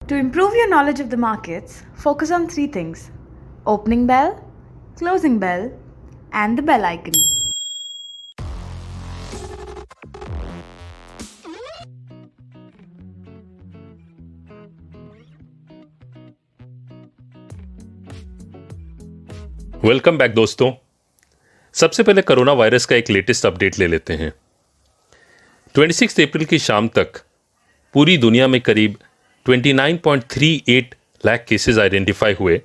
To improve your knowledge of the markets, focus on three things: opening bell, closing bell, and the bell icon. Welcome back दोस्तों। सबसे पहले corona virus का एक latest update ले लेते हैं। 26 अप्रैल की शाम तक पूरी दुनिया में करीब 29.38 लाख केसेस आइडेंटिफाई हुए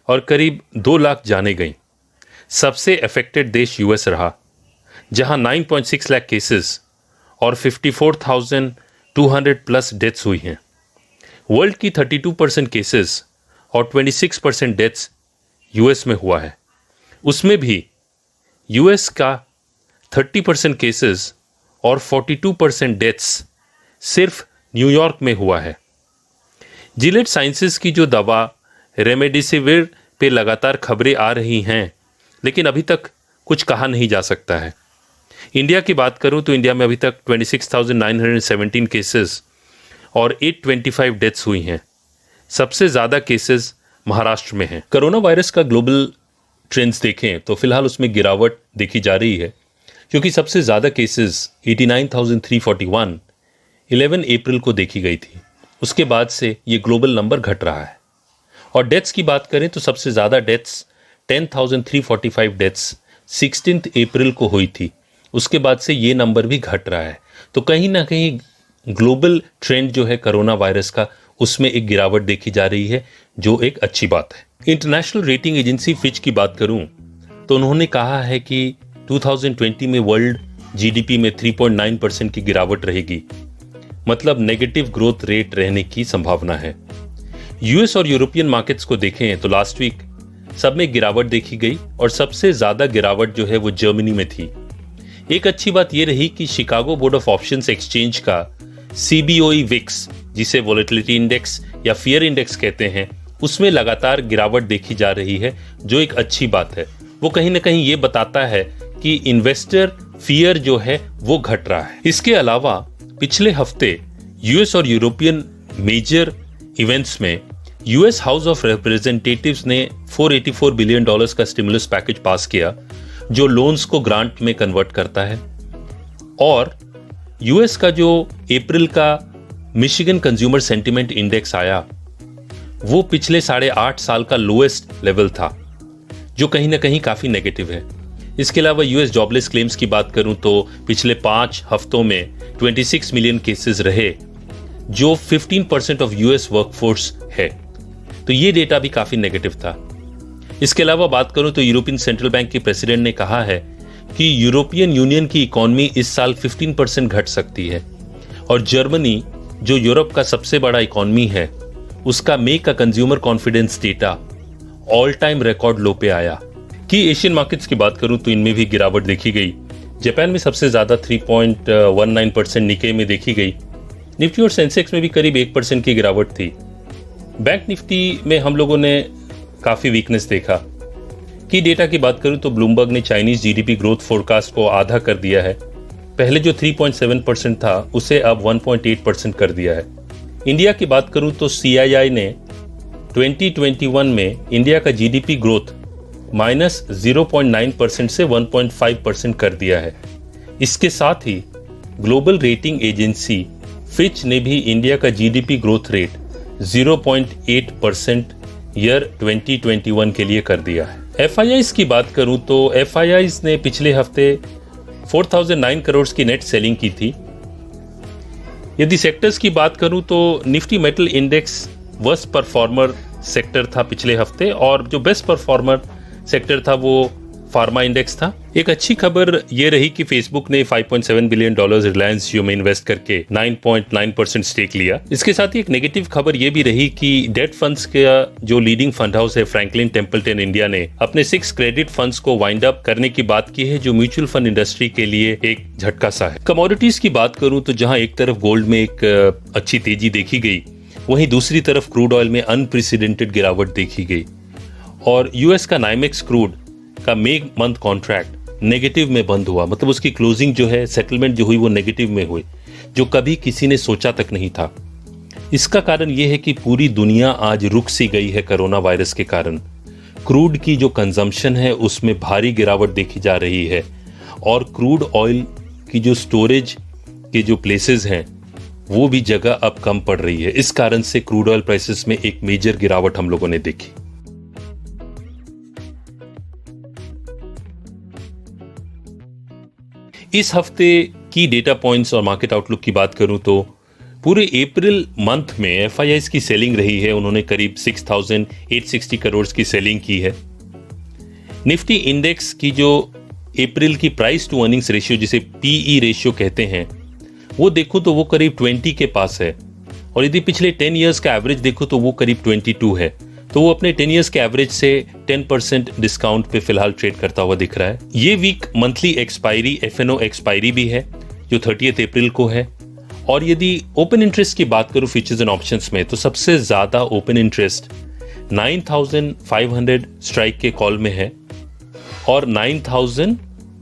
और करीब 2 लाख जाने गई। सबसे अफेक्टेड देश यूएस रहा, जहां 9.6 लाख केसेस और 54,200 प्लस डेथ्स हुई हैं। वर्ल्ड की 32% केसेस और 26% डेथ्स यूएस में हुआ है। उसमें भी यूएस का 30% केसेस और 42% डेथ्स सिर्फ न्यूयॉर्क में हुआ है। जिलेट साइंसेस की जो दवा रेमडेसिविर पे लगातार खबरें आ रही हैं, लेकिन अभी तक कुछ कहा नहीं जा सकता है। इंडिया की बात करूं तो इंडिया में अभी तक 26,917 केसेस और 825 डेथ्स हुई हैं। सबसे ज़्यादा केसेस महाराष्ट्र में हैं। कोरोना वायरस का ग्लोबल ट्रेंड्स देखें तो फिलहाल उसमें गिरावट देखी जा रही है, क्योंकि सबसे ज़्यादा केसेस 89,341 11 अप्रैल को देखी गई थी। उसके बाद से ये ग्लोबल नंबर घट रहा है। और डेथ्स की बात करें तो सबसे ज़्यादा डेथ्स 10,345 डेथ्स 16 अप्रैल को हुई थी। उसके बाद से ये नंबर भी घट रहा है। तो कहीं ना कहीं ग्लोबल ट्रेंड जो है कोरोना वायरस का, उसमें एक गिरावट देखी जा रही है, जो एक अच्छी बात है। इंटरनेशनल रेटिंग एजेंसी फिच की बात करूं तो उन्होंने कहा है कि 2020 में वर्ल्ड जीडीपी में 3.9% की गिरावट रहेगी, मतलब नेगेटिव ग्रोथ रेट रहने की संभावना है। यूएस और यूरोपियन मार्केट्स को देखें तो लास्ट वीक सब में गिरावट देखी गई और सबसे ज्यादा गिरावट जो है वो जर्मनी में थी। एक अच्छी बात यह रही कि Chicago board of options exchange का सीबीओई विक्स, जिसे वोलेटिलिटी इंडेक्स या फियर इंडेक्स कहते हैं, उसमें लगातार गिरावट देखी जा रही है, जो एक अच्छी बात है। वो कहीं ना कहीं ये बताता है कि इन्वेस्टर फियर जो है वो घट रहा है। इसके अलावा पिछले हफ्ते यूएस और यूरोपियन मेजर इवेंट्स में यूएस हाउस ऑफ रिप्रेजेंटेटिव्स ने $484 बिलियन का स्टिमुलस पैकेज पास किया, जो लोन्स को ग्रांट में कन्वर्ट करता है। और यूएस का जो अप्रैल का मिशिगन कंज्यूमर सेंटिमेंट इंडेक्स आया, वो पिछले 8.5 साल का लोएस्ट लेवल था, जो कहीं ना कहीं काफी नेगेटिव है। इसके अलावा यूएस जॉबलेस क्लेम्स की बात करूं तो पिछले 5 हफ्तों में 26 मिलियन केसेस रहे, जो 15% ऑफ यूएस वर्कफोर्स है। तो ये डेटा भी काफी नेगेटिव था। इसके अलावा बात करूं तो यूरोपियन सेंट्रल बैंक के प्रेसिडेंट ने कहा है कि यूरोपियन यूनियन की इकोनॉमी इस साल 15% घट सकती है। और जर्मनी, जो यूरोप का सबसे बड़ा इकोनॉमी है, उसका मे का consumer confidence data all time record लो पे आया। कि एशियन मार्केट्स की बात करूं तो इनमें भी गिरावट देखी गई। जापान में सबसे ज्यादा 3.19%, निके में देखी गई। निफ्टी और सेंसेक्स में भी करीब 1% की गिरावट थी। बैंक निफ्टी में हम लोगों ने काफी वीकनेस देखा। की डेटा की बात करूं तो ब्लूमबर्ग ने चाइनीज जीडीपी ग्रोथ फोरकास्ट को आधा कर दिया है। पहले जो 3.7% था, उसे अब 1.8% कर दिया है। इंडिया की बात करूं तो सीआईआई ने 2021 में इंडिया का जीडीपी ग्रोथ -0.9% से 1.5% कर दिया है। इसके साथ ही ग्लोबल रेटिंग एजेंसी फिच ने भी इंडिया का जीडीपी ग्रोथ रेट 0.8% ईयर 2021 के लिए कर दिया है। एफआईआईज की बात करूं तो एफआईआईज ने पिछले हफ्ते 4009 करोड़ की नेट सेलिंग की थी। यदि सेक्टर्स की बात करूं तो Nifty metal index worst performer sector था पिछले हफ्ते, और जो बेस्ट परफॉर्मर सेक्टर था वो फार्मा इंडेक्स था। एक अच्छी खबर ये रही कि फेसबुक ने $5.7 बिलियन रिलायंस जियो में इन्वेस्ट करके 9.9% स्टेक लिया। इसके साथ ही एक नेगेटिव खबर ये भी रही कि डेट फंड्स का जो लीडिंग फंड हाउस है फ्रैंकलिन टेम्पल्टन इंडिया ने अपने 6 क्रेडिट फंड्स को वाइंड अप करने की बात की है, जो म्यूचुअल फंड इंडस्ट्री के लिए एक झटका सा है। कमोडिटीज की बात करूं तो जहां एक तरफ गोल्ड में एक अच्छी तेजी देखी गई, वहीं दूसरी तरफ क्रूड ऑयल में अनप्रेसिडेंटेड गिरावट देखी गई। और यूएस का नाइमेक्स क्रूड का मे मंथ कॉन्ट्रैक्ट नेगेटिव में बंद हुआ, मतलब उसकी क्लोजिंग जो है, सेटलमेंट जो हुई वो नेगेटिव में हुई, जो कभी किसी ने सोचा तक नहीं था। इसका कारण यह है कि पूरी दुनिया आज रुक सी गई है कोरोना वायरस के कारण। क्रूड की जो कंजम्पशन है उसमें भारी गिरावट देखी जा रही है और क्रूड ऑयल की जो स्टोरेज के जो प्लेसेस हैं वो भी जगह अब कम पड़ रही है। इस कारण से क्रूड ऑयल प्राइसेस में एक मेजर गिरावट हम लोगों ने देखी। इस हफ्ते की डेटा पॉइंट्स और मार्केट आउटलुक की बात करूं तो पूरे अप्रैल मंथ में एफआईआईज की सेलिंग रही है। उन्होंने करीब 6,860 करोड़ की सेलिंग की है। निफ्टी इंडेक्स की जो अप्रैल की प्राइस टू अर्निंग्स रेशियो जिसे पीई रेशियो कहते हैं वो देखो तो वो करीब 20 के पास है और यदि पिछले 10 इयर्स का एवरेज देखो तो वो करीब 22 है। तो वो अपने 10 इयर्स के एवरेज से 10% डिस्काउंट पे फिलहाल ट्रेड करता हुआ दिख रहा है। ये week monthly expiry FNO expiry भी है जो 30 अप्रैल को है। और यदि ओपन इंटरेस्ट की बात करूं फ्यूचर्स एंड ऑप्शंस में तो सबसे ज्यादा ओपन इंटरेस्ट 9,500 स्ट्राइक के कॉल में है और 9,000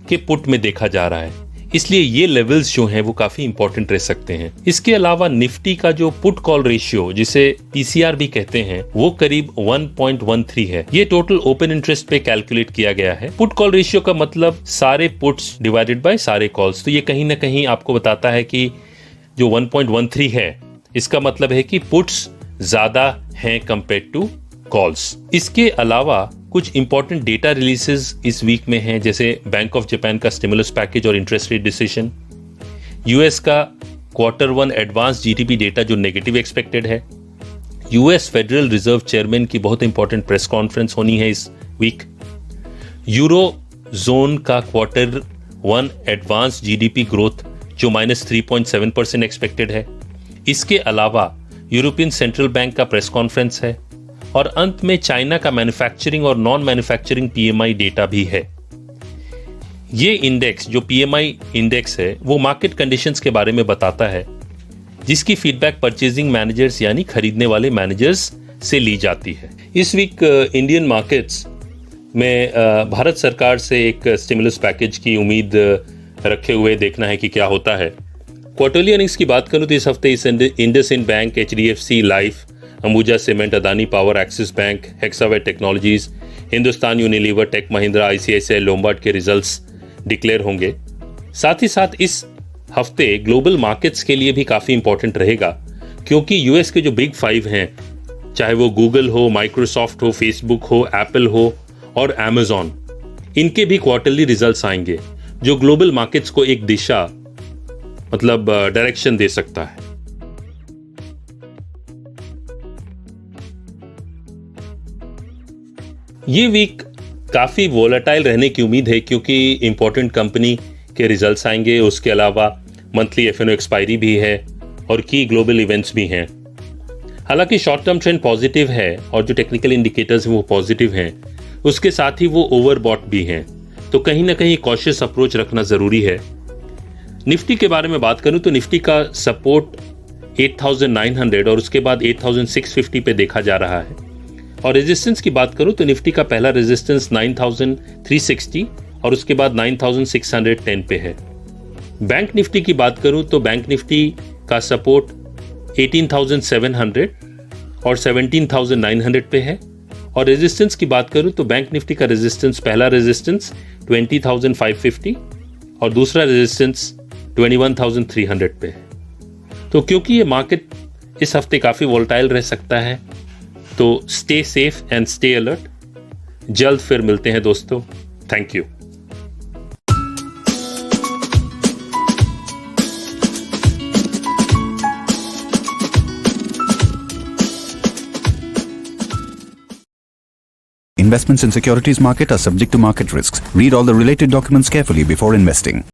के पुट में देखा जा रहा है। इसलिए ये लेवल्स जो हैं वो काफी इंपॉर्टेंट रह सकते हैं। इसके अलावा निफ्टी का जो पुट कॉल रेशियो जिसे पीसीआर भी कहते हैं वो करीब 1.13 है। ये टोटल ओपन इंटरेस्ट पे कैलकुलेट किया गया है। पुट कॉल रेशियो का मतलब सारे पुट्स डिवाइडेड बाय सारे कॉल्स। तो ये कहीं ना कहीं आपको बताता है कि जो 1.13 है इसका मतलब है कि पुट्स ज्यादा हैं कंपेयर टू कॉल्स। इसके अलावा कुछ इंपॉर्टेंट डेटा रिलीजेस इस वीक में हैं जैसे बैंक ऑफ जापान का स्टिमुलस पैकेज और इंटरेस्ट रेट डिसीजन, यूएस का Q1 एडवांस जीडीपी डेटा जो नेगेटिव एक्सपेक्टेड है, यूएस फेडरल रिजर्व चेयरमैन की बहुत इंपॉर्टेंट प्रेस कॉन्फ्रेंस होनी है इस वीक, यूरो जोन का Q1 एडवांस जीडीपी ग्रोथ जो -3.7% एक्सपेक्टेड है। इसके अलावा यूरोपियन सेंट्रल बैंक का प्रेस कॉन्फ्रेंस है और अंत में चाइना का मैन्युफैक्चरिंग और नॉन मैन्युफैक्चरिंग पीएमआई डेटा भी है। ये इंडेक्स जो पीएमआई इंडेक्स है वो मार्केट कंडीशंस के बारे में बताता है जिसकी फीडबैक परचेजिंग मैनेजर्स यानी खरीदने वाले मैनेजर्स से ली जाती है। इस वीक इंडियन मार्केट्स में भारत सरकार से एक स्टिमुलस पैकेज की उम्मीद रखे हुए देखना है कि क्या होता है। क्वार्टरली अर्निंग्स की बात करूं तो इस हफ्ते IndusInd bank, HDFC life, Ambuja cement, Adani power, Axis bank, Hexaware technologies, Hindustan Unilever, Tech Mahindra, ICICI Lombard के रिजल्ट्स डिक्लेयर होंगे। साथ ही साथ इस हफ्ते ग्लोबल मार्केट्स के लिए भी काफी इंपॉर्टेंट रहेगा क्योंकि यूएस के जो बिग 5 हैं चाहे वो गूगल हो, माइक्रोसॉफ्ट हो, फेसबुक हो, एप्पल हो और अमेजॉन, इनके भी क्वार्टरली रिजल्ट्स आएंगे जो ग्लोबल मार्केट्स को एक दिशा मतलब डायरेक्शन दे सकता है। ये वीक काफी वोलेटाइल रहने की उम्मीद है क्योंकि इंपॉर्टेंट कंपनी के रिजल्ट्स आएंगे। उसके अलावा मंथली एफएनओ एक्सपायरी भी है और की ग्लोबल इवेंट्स भी हैं। हालांकि शॉर्ट टर्म ट्रेंड पॉजिटिव है और जो टेक्निकल इंडिकेटर्स हैं वो पॉजिटिव हैं, उसके साथ ही वो ओवरबॉट भी हैं, तो कहीं ना कहीं कॉशियस अप्रोच रखना जरूरी है। निफ्टी के बारे में बात करूं तो निफ्टी का सपोर्ट 8,900 और उसके बाद 8,650 पे देखा जा रहा है और रेजिस्टेंस की बात करूं तो निफ्टी का पहला रेजिस्टेंस 9,360 और उसके बाद 9,610 पे है। बैंक निफ्टी की बात करूं तो बैंक निफ्टी का सपोर्ट 18,700 और 17,900 पे है और रेजिस्टेंस की बात करूं तो बैंक निफ्टी का रेजिस्टेंस पहला रेजिस्टेंस 20,550 और दूसरा रेजिस्टेंस 21,300 पे है। तो क्योंकि ये मार्केट इस हफ्ते काफी वोलेटाइल रह सकता है तो stay safe and stay alert. जल्द फिर मिलते हैं दोस्तों। Thank you. Investments in securities market are subject to market risks. Read all the related documents carefully before investing.